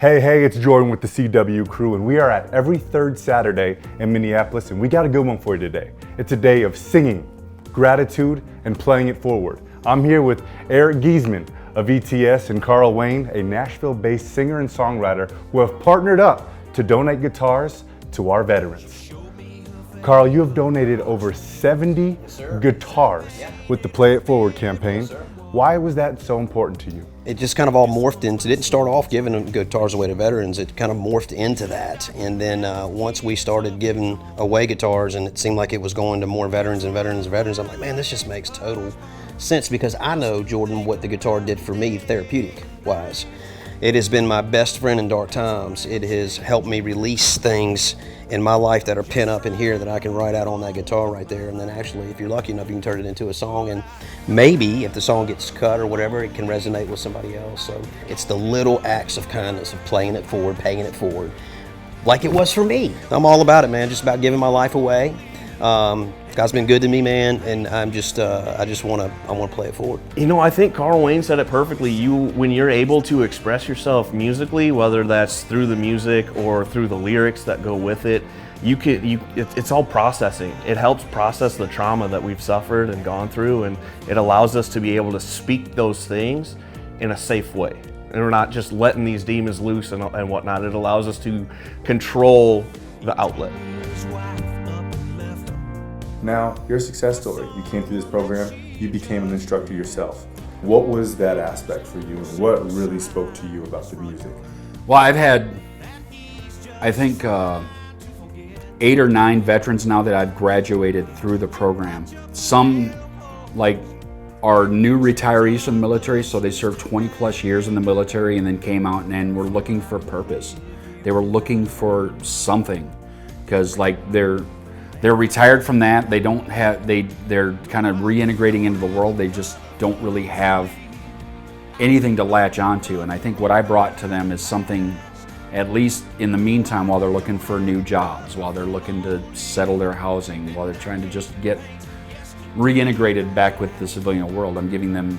Hey, it's Jordan with the CW crew, and we are at every third Saturday in Minneapolis, and we got a good one for you today. It's a day of singing, gratitude, and playing it forward. I'm here with Eric Giesman of ETS and Carl Wayne, a Nashville-based singer and songwriter who have partnered up to donate guitars to our veterans. Carl, you have donated over 70 guitars with the Play It Forward campaign. Why was that so important to you? It just kind of all morphed into, it didn't start off giving them guitars away to veterans, it kind of morphed into that. And then once we started giving away guitars and it seemed like it was going to more veterans and veterans and veterans, I'm like, man, this just makes total sense, because I know, Jordan, what the guitar did for me therapeutic-wise. It has been my best friend in dark times. It has helped me release things in my life that are pent up in here that I can write out on that guitar right there. And then actually, if you're lucky enough, you can turn it into a song. And maybe if the song gets cut or whatever, it can resonate with somebody else. So it's the little acts of kindness of playing it forward, paying it forward, like it was for me. I'm all about it, man. Just about giving my life away. God's been good to me, man, and I'm just, I want to play it forward. You know, I think Carl Wayne said it perfectly. When you're able to express yourself musically, whether that's through the music or through the lyrics that go with it, it's all processing. It helps process the trauma that we've suffered and gone through, and it allows us to be able to speak those things in a safe way. And we're not just letting these demons loose and whatnot. It allows us to control the outlet. Now, your success story. You came through this program, you became an instructor yourself. What was that aspect for you, and what really spoke to you about the music? Well, I've had, I think, 8 or 9 veterans now that I've graduated through the program. Some, like, are new retirees from the military, so they served 20 plus years in the military and then came out and were looking for purpose. They were looking for something, because like they're retired from that. They don't have, they're kind of reintegrating into the world. They just don't really have anything to latch onto. And I think what I brought to them is something, at least in the meantime, while they're looking for new jobs, while they're looking to settle their housing, while they're trying to just get reintegrated back with the civilian world. I'm giving them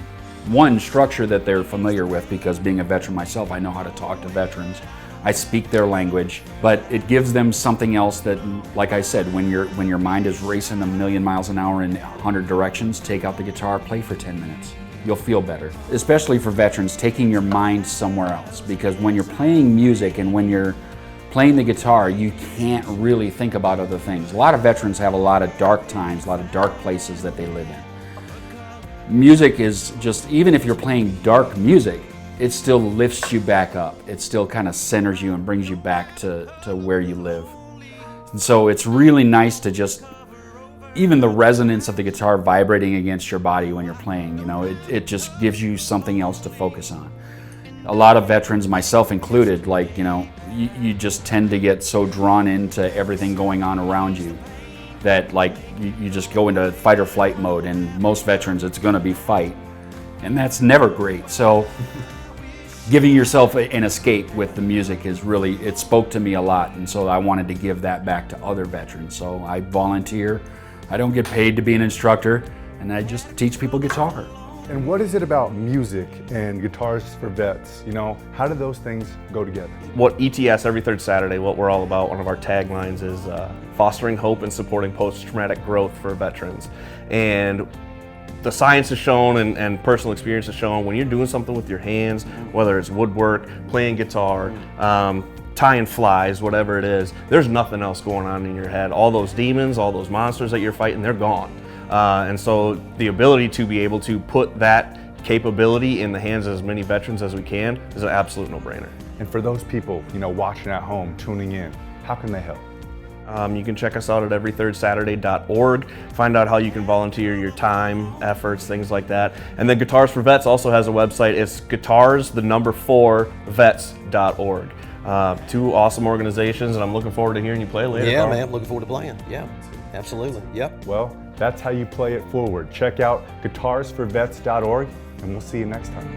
one structure that they're familiar with, because being a veteran myself, I know how to talk to veterans. I speak their language, but it gives them something else that, like I said, when your mind is racing a million miles an hour in 100 directions, take out the guitar, play for 10 minutes. You'll feel better. Especially for veterans, taking your mind somewhere else, because when you're playing music and when you're playing the guitar, you can't really think about other things. A lot of veterans have a lot of dark times, a lot of dark places that they live in. Music is just, even if you're playing dark music, it still lifts you back up. It still kind of centers you and brings you back to where you live. And so it's really nice to just, even the resonance of the guitar vibrating against your body when you're playing, you know, it just gives you something else to focus on. A lot of veterans, myself included, like, you know, you just tend to get so drawn into everything going on around you that, like, you just go into fight or flight mode, and most veterans, it's gonna be fight. And that's never great. So giving yourself an escape with the music is really, it spoke to me a lot, and so I wanted to give that back to other veterans. So I volunteer, I don't get paid to be an instructor, and I just teach people guitar. And what is it about music and Guitars for Vets? You know, how do those things go together? What ETS, every third Saturday, what we're all about, one of our taglines is fostering hope and supporting post-traumatic growth for veterans. And the science has shown and personal experience has shown, when you're doing something with your hands, whether it's woodwork, playing guitar, tying flies, whatever it is, there's nothing else going on in your head. All those demons, all those monsters that you're fighting, they're gone. And so the ability to be able to put that capability in the hands of as many veterans as we can is an absolute no-brainer. And for those people, you know, watching at home, tuning in, how can they help? You can check us out at everythirdsaturday.org, find out how you can volunteer your time, efforts, things like that. And then Guitars for Vets also has a website. It's guitars4vets.org. 2 awesome organizations, and I'm looking forward to hearing you play later. Yeah, man, I'm looking forward to playing. Yeah, absolutely. Yep. Well, that's how you play it forward. Check out guitarsforvets.org, and we'll see you next time.